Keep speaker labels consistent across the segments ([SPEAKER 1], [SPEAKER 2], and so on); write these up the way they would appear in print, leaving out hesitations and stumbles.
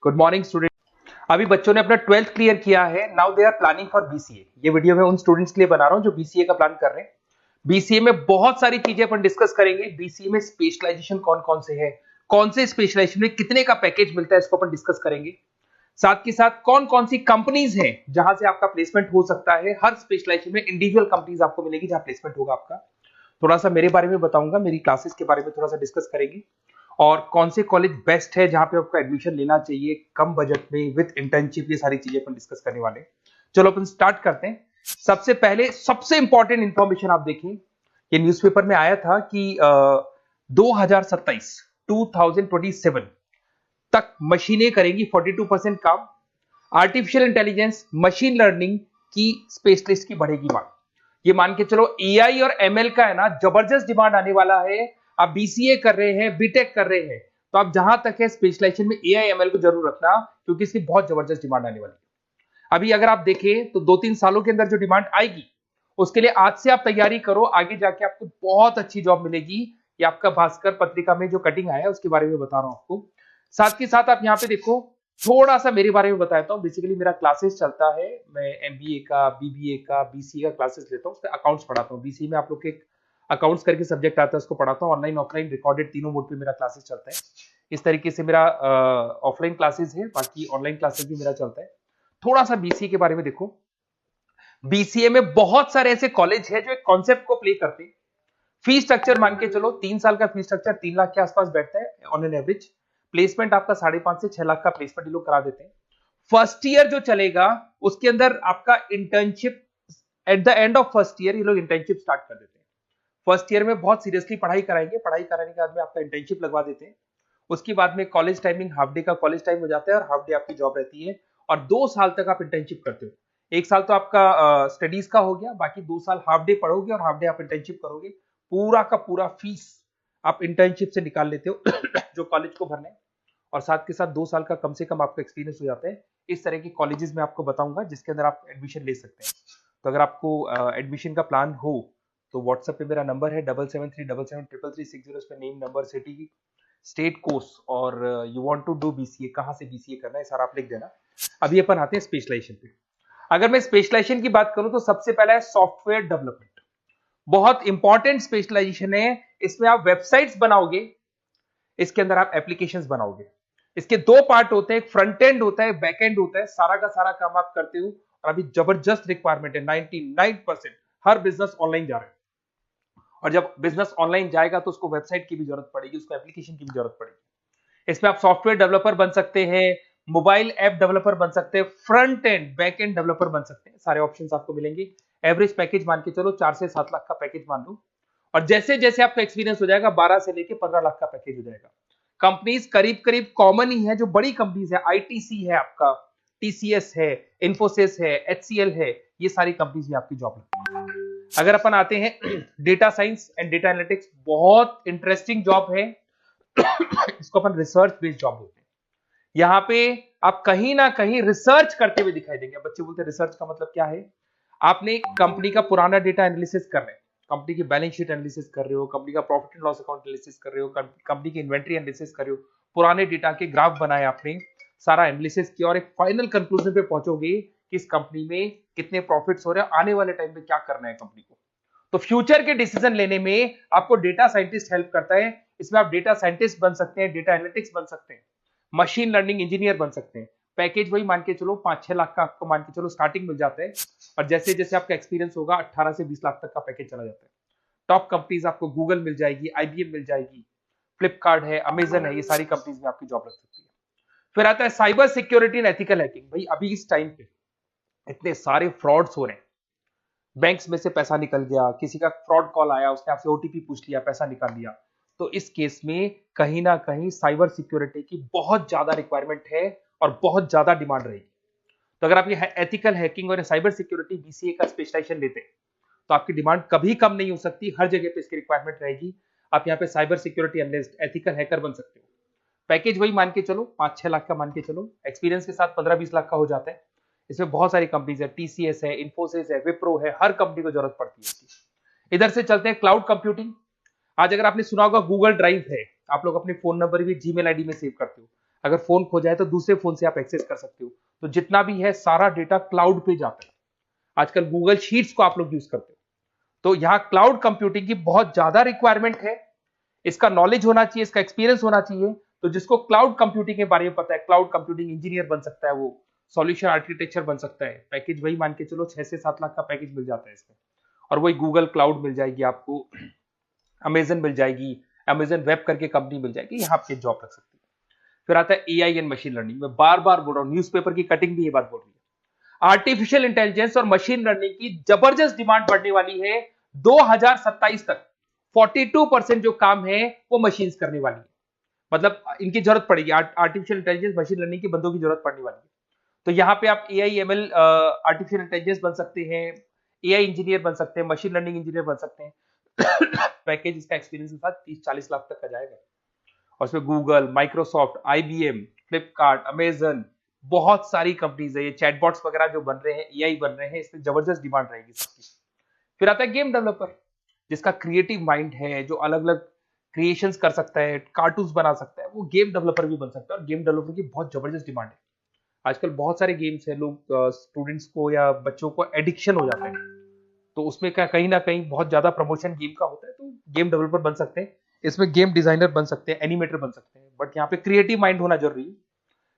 [SPEAKER 1] Good morning student. अभी बच्चों ने अपना 12th क्लियर किया है। Now they are planning for BCA. ये वीडियो मैं उन स्टूडेंट्स के लिए बना रहा हूं जो बीसीए का प्लान कर रहे हैं। बीसीए में बहुत सारी चीजें अपन डिस्कस करेंगे। बीसीए में स्पेशलाइजेशन कौन कौन से है, कौन से स्पेशलाइजेशन में कितने का पैकेज मिलता है, इसको अपन डिस्कस करेंगे। साथ के साथ कौन कौन सी कंपनीज हैं जहां से आपका प्लेसमेंट हो सकता है। हर स्पेशलाइजेशन में इंडिविजुअल कंपनीज आपको मिलेगी जहां प्लेसमेंट होगा आपका। थोड़ा सा मेरे बारे में बताऊंगा, मेरी क्लासेस के बारे में थोड़ा सा डिस्कस करेंगे और कौन से कॉलेज बेस्ट है जहां पे आपको एडमिशन लेना चाहिए कम बजट में विद इंटर्नशिप। ये सारी चीजें अपन डिस्कस करने वाले हैं। चलो अपन स्टार्ट करते हैं। सबसे पहले सबसे इंपॉर्टेंट इंफॉर्मेशन आप देखिए, ये न्यूज़पेपर में आया था कि 2027 तक मशीनें करेंगी 42% काम। आर्टिफिशियल इंटेलिजेंस, मशीन लर्निंग की स्पेशलिस्ट की बढ़ेगी मांग। ये मान के चलो एआई और एमएल का है ना जबरदस्त डिमांड आने वाला है। आप बीसीए कर रहे हैं, बीटेक कर रहे हैं, तो आप जहां तक है स्पेशलाइजेशन में एआई एमएल को जरूर रखना, क्योंकि इसकी बहुत जबरदस्त डिमांड आने वाली है। अभी अगर आप देखें तो 2-3 सालों के अंदर जो डिमांड आएगी उसके लिए आज से आप तैयारी करो, आगे जाके आपको बहुत अच्छी जॉब मिलेगी। ये आपका भास्कर पत्रिका में जो कटिंग आया है उसके बारे में बता रहा हूं आपको। साथ के साथ आप यहाँ पे देखो, थोड़ा सा मेरे बारे में बताता हूँ। बेसिकली मेरा क्लासेस चलता है, मैं एमबीए का, बीबीए का, बीसीए का क्लासेस लेता हूँ, उसमें अकाउंट्स पढ़ाता हूँ। बीसीए में आप लोग के अकाउंट्स करके सब्जेक्ट आता है, उसको पढ़ाता हूँ। ऑनलाइन ऑफलाइन रिकॉर्डेड तीनों मोड पे मेरा क्लासेस चलता है। इस तरीके से मेरा ऑफलाइन क्लासेस है, बाकी ऑनलाइन क्लासेस भी मेरा चलता है। थोड़ा सा बीसीए के बारे में देखो। बीसीए में बहुत सारे ऐसे कॉलेज है जो एक कॉन्सेप्ट को प्ले करते हैं। फी स्ट्रक्चर मान के चलो 3 साल का फी स्ट्रक्चर 3 लाख के आसपास बैठता है ऑन एन एवरेज। प्लेसमेंट आपका 5.5 से 6 लाख का प्लेसमेंट ये लोग करा देते हैं। फर्स्ट ईयर जो चलेगा उसके अंदर आपका internship, at the end of first year ये लोग इंटर्नशिप स्टार्ट कर देते हैं। फर्स्ट ईयर में बहुत सीरियसली पढ़ाई कराएंगे, पढ़ाई कराने के बाद में आपका इंटर्नशिप लगवा देते हैं। उसके बाद में कॉलेज टाइमिंग हाफ डे का कॉलेज टाइम हो जाता है और हाफ डे आपकी जॉब रहती है। और 2 साल तक आप इंटर्नशिप करते हो। 1 साल तो आपका स्टडीज का हो गया, बाकी 2 साल हाफ डे पढ़ोगे और हाफ डे आप इंटर्नशिप करोगे। पूरा का पूरा फीस आप इंटर्नशिप से निकाल लेते हो जो कॉलेज को भरना है। और साथ के साथ 2 साल का कम से कम आपका एक्सपीरियंस हो जाता है। इस तरह के कॉलेजेस में आपको बताऊंगा जिसके अंदर आप एडमिशन ले सकते हैं। तो अगर आपको एडमिशन का प्लान हो तो व्हाट्सएप पे मेरा नंबर है 7737733360। इस पे name, number, city, state, course और you want to do BCA, कहां से बीसीए करना है सारा आप लिख देना। अभी अपन आते हैं स्पेशलाइजेशन पे। अगर मैं स्पेशलाइजेशन की बात करूं तो सबसे पहला है सॉफ्टवेयर डेवलपमेंट। बहुत इंपॉर्टेंट स्पेशलाइजेशन है। इसमें आप वेबसाइट्स बनाओगे, इसके अंदर आप एप्लीकेशंस बनाओगे। इसके 2 पार्ट होते हैं, एक फ्रंट एंड होता है, बैक एंड होता है। सारा का सारा काम आप करते हो और अभी जबरदस्त रिक्वायरमेंट है। 99% हर बिजनेस ऑनलाइन जा रहा है और जब बिजनेस ऑनलाइन जाएगा तो उसको वेबसाइट की भी जरूरत पड़ेगी, उसको एप्लीकेशन की भी जरूरत पड़ेगी। इसमें आप सॉफ्टवेयर डेवलपर बन सकते हैं, मोबाइल ऐप डेवलपर बन सकते हैं, front end back end developer बन सकते हैं। सारे ऑप्शंस आपको मिलेंगे। एवरेज पैकेज मान के चलो 4 से 7 लाख का पैकेज मान लो। और जैसे जैसे आपका एक्सपीरियंस हो जाएगा 12 से लेके 15 लाख का पैकेज हो जाएगा। कंपनीज करीब करीब कॉमन ही है, जो बड़ी कंपनीज है, आईटीसी है आपका, टीसीएस है, इन्फोसिस है, एचसीएल है, ये सारी कंपनीज में आपकी जॉब लगती है। अगर अपन आते हैं data science and data analytics, बहुत इंटरेस्टिंग जॉब है। इसको अपन रिसर्च बेस्ड जॉब बोलते हैं। यहाँ पे आप कहीं ना कहीं रिसर्च करते हुए दिखाई देंगे। बच्चे बोलते हैं रिसर्च का मतलब क्या है। आपने कंपनी का पुराना डेटा एनालिसिस कर रहे हैं, कंपनी की बैलेंस शीट एनालिसिस कर रहे हो, कंपनी का profit and loss account analysis कर रहे हो, कंपनी की इन्वेंट्री एनालिसिस कर रहे हो, पुराने डेटा के ग्राफ बनाए आपने, सारा एनालिसिस किया और एक फाइनल कंक्लूजन पे पहुंचोगे कि इस कंपनी में कितने प्रॉफिट्स हो रहे हैं, आने वाले टाइम पे क्या करना है कंपनी को। तो फ्यूचर के डिसीजन लेने में आपको डेटा साइंटिस्ट हेल्प करता है। इसमें आप डेटा साइंटिस्ट बन सकते हैं, डेटा एनालिटिक्स बन सकते हैं, मशीन लर्निंग इंजीनियर बन सकते हैं। पैकेज वही मान के चलो 5-6 लाख का आपको मान के चलो स्टार्टिंग मिल जाता है। और जैसे जैसे आपका एक्सपीरियंस होगा 18 से 20 लाख तक का पैकेज चला जाता है। टॉप कंपनीज आपको गूगल मिल जाएगी, आईबीएम मिल जाएगी, फ्लिपकार्ट है, अमेजन है, ये सारी कंपनीज में आपकी जॉब लग सकती है। फिर आता है cyber security and ethical hacking. भाई अभी इस टाइम पे इतने सारे फ्रॉड्स हो रहे हैं। बैंक्स में से पैसा निकल गया, किसी का फ्रॉड कॉल आया, उसने आपसे ओटीपी पूछ लिया, पैसा निकाल लिया। तो इस केस में कहीं ना कहीं साइबर सिक्योरिटी की बहुत ज्यादा रिक्वायरमेंट है और बहुत ज्यादा डिमांड रहेगी। तो अगर आप ये एथिकल हैकिंग और साइबर सिक्योरिटी बीसीए का स्पेशलाइजेशन लेते हैं तो आपकी डिमांड कभी कम नहीं हो सकती, हर जगह पे इसकी रिक्वायरमेंट रहेगी। आप यहाँ पे cyber security analyst, ethical hacker बन सकते हो। पैकेज वही मान के चलो 5-6 लाख का मान के चलो, एक्सपीरियंस के साथ 15-20 लाख का हो जाता है। इसमें बहुत सारी कंपनीज है, टीसीएस है, इन्फोसिस है, विप्रो है, हर कंपनी को जरूरत पड़ती है इसकी। इधर से चलते हैं क्लाउड कंप्यूटिंग। आज अगर आपने सुना होगा गूगल ड्राइव है, आप लोग अपने फोन नंबर भी जीमेल आईडी में सेव करते हो। अगर फोन खो जाए तो दूसरे फोन से आप एक्सेस कर सकते हो। तो जितना भी है सारा डेटा क्लाउड पे जाता है। आजकल गूगल शीट्स को आप लोग यूज करते हो, तो यहाँ क्लाउड कंप्यूटिंग की बहुत ज्यादा रिक्वायरमेंट है। इसका नॉलेज होना चाहिए, इसका एक्सपीरियंस होना चाहिए। तो जिसको क्लाउड कंप्यूटिंग के बारे में पता है, क्लाउड कंप्यूटिंग इंजीनियर बन सकता है, वो सॉल्यूशन आर्किटेक्चर बन सकता है। पैकेज वही मान के चलो 6 से 7 लाख का पैकेज मिल जाता है इसमें, और वही गूगल क्लाउड मिल जाएगी आपको, अमेजन मिल जाएगी, अमेजन वेब करके कंपनी मिल जाएगी, यहाँ पे जॉब लग सकती है। फिर आता है एआई एंड मशीन लर्निंग। मैं बार बार बोल रहा हूँ, न्यूज़पेपर की कटिंग भी ये बात बोल रही है। आर्टिफिशियल इंटेलिजेंस और मशीन लर्निंग की जबरदस्त डिमांड बढ़ने वाली है 2027 तक। 42% जो काम है वो मशीन्स करने वाली है, मतलब इनकी जरूरत पड़ेगी। आर्टिफिशियल इंटेलिजेंस मशीन लर्निंग की बंदों की जरूरत पड़ने वाली है। तो यहाँ पे आप एआई एमएल आर्टिफिशियल इंटेलिजेंस बन सकते हैं, एआई इंजीनियर बन सकते हैं, मशीन लर्निंग इंजीनियर बन सकते हैं। पैकेज इसका एक्सपीरियंस के साथ 30-40 लाख तक का जाएगा। और उसमें Google, Microsoft, IBM, Flipkart, Amazon, बहुत सारी कंपनीज है। ये चैटबॉट्स वगैरह जो बन रहे हैं, एआई बन रहे हैं, इसमें जबरदस्त डिमांड रहेगी सबकी। फिर आता है गेम डेवलपर, जिसका क्रिएटिव माइंड है, जो अलग अलग क्रिएशंस कर सकता है, कार्टून्स बना सकता है, वो गेम डेवलपर भी बन सकता है। और गेम डेवलपर की बहुत जबरदस्त डिमांड है। आजकल बहुत सारे गेम्स है, लोग स्टूडेंट्स को या बच्चों को एडिक्शन हो जाता है, तो उसमें क्या कहीं ना कहीं बहुत ज्यादा प्रमोशन गेम का होता है। तो गेम डेवलपर बन सकते हैं, इसमें गेम डिजाइनर बन सकते हैं, एनिमेटर बन सकते हैं, बट यहाँ पे क्रिएटिव माइंड होना जरूरी है।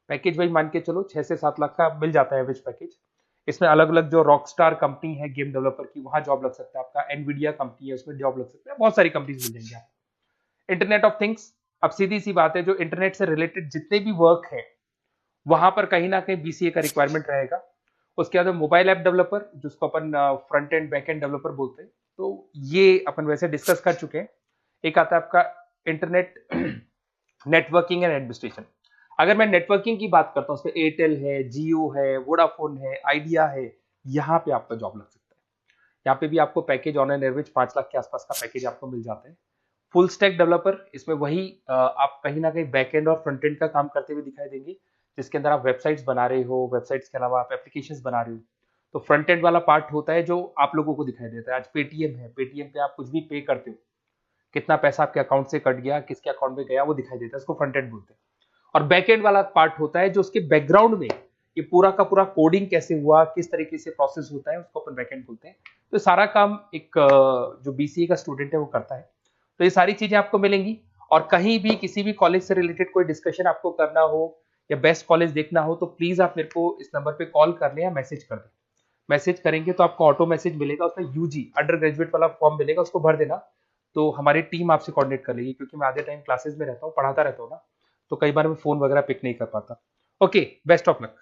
[SPEAKER 1] पैकेज वही मान के चलो 6 से 7 लाख का मिल जाता है एवरेज पैकेज। इसमें अलग अलग जो रॉकस्टार कंपनी है गेम डेवलपर की, वहां जॉब लग सकता है आपका। एनवीडिया कंपनी है, उसमें जॉब लग सकता है। बहुत सारी कंपनीज मिल जाएंगी आपको। इंटरनेट ऑफ थिंग्स, अब सीधी सी बात है, जो इंटरनेट से रिलेटेड जितने भी वर्क है वहां पर कहीं ना कहीं बीसीए का रिक्वायरमेंट रहेगा। उसके बाद मोबाइल ऐप डेवलपर, जिसको अपन front end back end developer बोलते हैं, तो ये अपन वैसे डिस्कस कर चुके हैं। एक आता है आपका इंटरनेट नेटवर्किंग एंड एडमिनिस्ट्रेशन। अगर मैं नेटवर्किंग की बात करता हूँ, उसमें एयरटेल है, जियो है, वोडाफोन है, आइडिया है, यहाँ पे आपका जॉब लग सकता है। यहाँ पे भी आपको package on an average 5 lakh के आसपास का पैकेज आपको मिल जाता है। फुल स्टैक डेवलपर, इसमें वही आप कहीं ना कहीं बैक एंड और फ्रंट एंड का काम करते हुए दिखाई देंगे, जिसके अंदर आप वेबसाइट्स बना रहे हो, वेबसाइट्स के अलावा आप एप्लीकेशंस बना रहे हो। तो फ्रंट एंड वाला पार्ट होता है जो आप लोगों को दिखाई देता है। आज पेटीएम है, पेटीएम पे आप कुछ भी पे करते हो, कितना पैसा आपके अकाउंट से कट गया, किसके अकाउंट में गया, वो दिखाई देता है, इसको फ्रंट एंड बोलते हैं। और बैक एंड वाला पार्ट होता है जो उसके बैकग्राउंड में ये पूरा का पूरा कोडिंग कैसे हुआ, किस तरीके से प्रोसेस होता है, उसको अपन बैक एंड बोलते हैं। तो सारा काम एक जो बीसीए का स्टूडेंट है वो करता है। तो ये सारी चीजें आपको मिलेंगी। और कहीं भी किसी भी कॉलेज से रिलेटेड कोई डिस्कशन आपको करना हो या बेस्ट कॉलेज देखना हो, तो प्लीज आप मेरे को इस नंबर पे कॉल कर लें या मैसेज कर दें। मैसेज करेंगे तो आपको ऑटो मैसेज मिलेगा, उसमें यूजी अंडर ग्रेजुएट वाला फॉर्म मिलेगा, उसको भर देना। तो हमारी टीम आपसे कोऑर्डिनेट कर लेगी, क्योंकि मैं आधे टाइम क्लासेस में रहता हूँ, पढ़ाता रहता हूँ ना, तो कई बार मैं फोन वगैरह पिक नहीं कर पाता। Okay, best of luck.